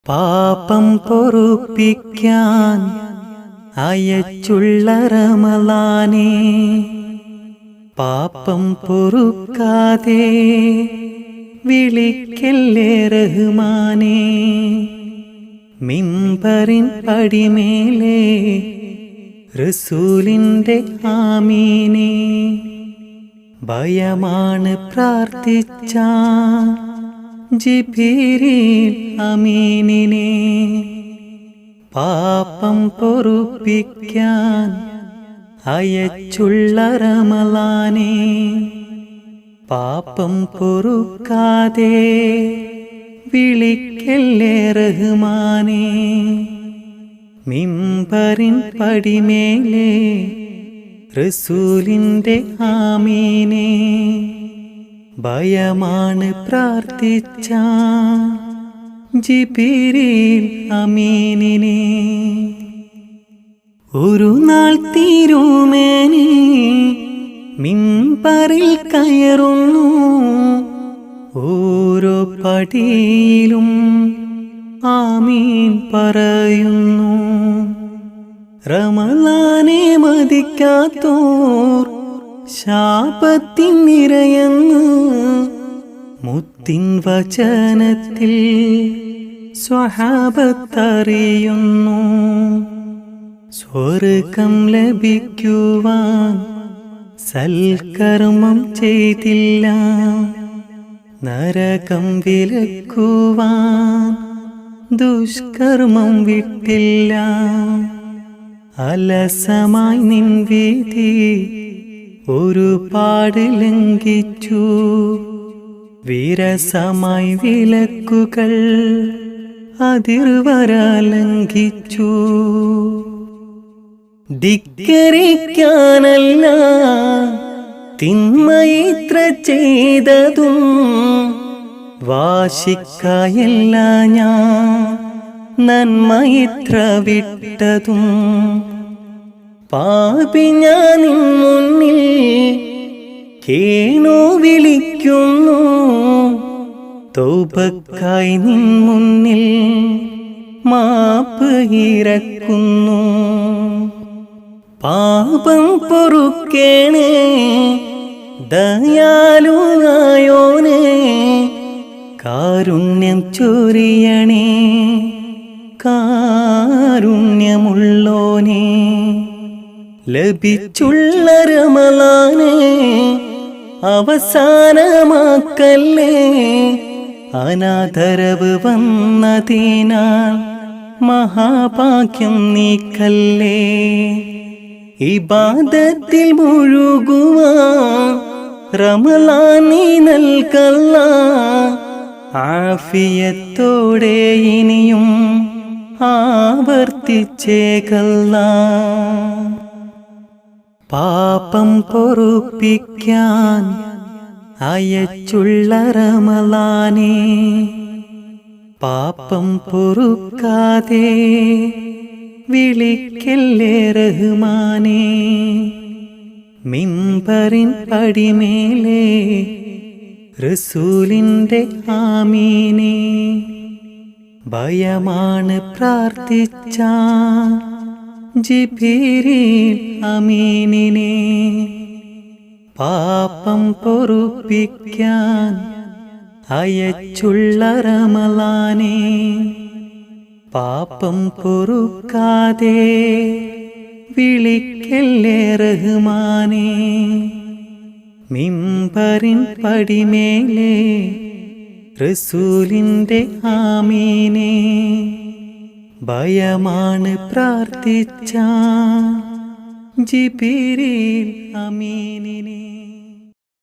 പാപം പൊറുപ്പിക്കാൻ അയച്ചുള്ള റമളാനേ, പാപം പൊറുക്കാതെ വിളിക്കല്ലേ റഹ്മാനേ. മിമ്പറിൻ പടിമേലെ റസൂലിന്റെ ആമീനേ, ഭയമാണ് പ്രാർത്ഥിച്ച ജിബ്രീൽ അമീനിനെ. പാപം പൊറുപ്പിക്കാൻ അയച്ചുള്ള റമളാനേ, പാപം പൊറുക്കാതെ വിളിക്കല്ലേ റഹ്മാനേ. മിമ്പറിൻ പടിമേലെ റസൂലിന്റെ ആമീനേ, ഭയമാണ് പ്രാർത്ഥിച്ച ജിബ്രീൽ അമീനിനെ. ഒരു നാൾ തിരുമേനി മിമ്പറിൽ കയറുന്നു, ഓരോ പടിയിലും ആമീൻ പറയുന്നു. റമളാനെ മതിക്കാത്തോർ ശാപത്തിൻ നിറയെന്ന് മുത്തിൻ വചനത്തിൽ സ്വഹാബത്തറിയുന്നു. സ്വർഗം ലഭിക്കുവാൻ സൽക്കർമ്മം ചെയ്തില്ല, നരകം വിലക്കുവാൻ ദുഷ്കർമ്മം വിട്ടില്ല. അലസമായി നിൻ വീതി ഒരുപാട് ലംഘിച്ചു, വിരസമായി വിലക്കുകൾ അതിർവര ലംഘിച്ചു. ധിക്കരിക്കാനല്ല തിന്മയിത്ര ചെയ്തതും, വാശിക്കായല്ല ഞാൻ നന്മയിത്ര വിട്ടതും. പാപി ഞാൻ നിൻ മുന്നിൽ കേണു വിളിക്കുന്നു, തൗബക്കായി നിൻ മുന്നിൽ മാപ്പ് ഇറക്കുന്നു. പാപം പൊറുക്കേണേ ദയാലുവായോനേ, കാരുണ്യം ചൊരിയണേ കാരുണ്യമുള്ളോനേ. ലഭിച്ചുള്ള റമളാനേ അവസാനമാക്കല്ലേ, അനാദരവ് വന്നതിനാൽ മഹാഭാഗ്യം നീക്കല്ലേ. ഇബാദത്തിൽ മുഴുകുവാൻ റമളാൻ നീ നൽകല്ല, ആഫിയത്തോടെ ഇനിയും ആവർത്തിച്ചേകല്ല. പാപം പൊറുപ്പിക്കാൻ അയച്ചുള്ള റമളാനേ, പാപം പൊറുക്കാതെ വിളിക്കല്ലേ റഹ്മാനേ. മിമ്പറിൻ പടിമേലെ റസൂലിന്റെ ആമീനേ, ഭയമാണ് പ്രാർത്ഥിച്ച ജിബ്രീൽ അമീനിനെ. പാപം പൊറുപ്പിക്കാൻ അയച്ചുള്ള റമളാനേ, പാപം പൊറുക്കാതെ വിളിക്കല്ലേ റഹ്മാനേ. മിമ്പറിൻ പടിമേലെ റസൂലിന്റെ ആമീനേ, ഭയമാണ് പ്രാർത്ഥിച്ച ജിബ്രീൽ അമീനിനെ.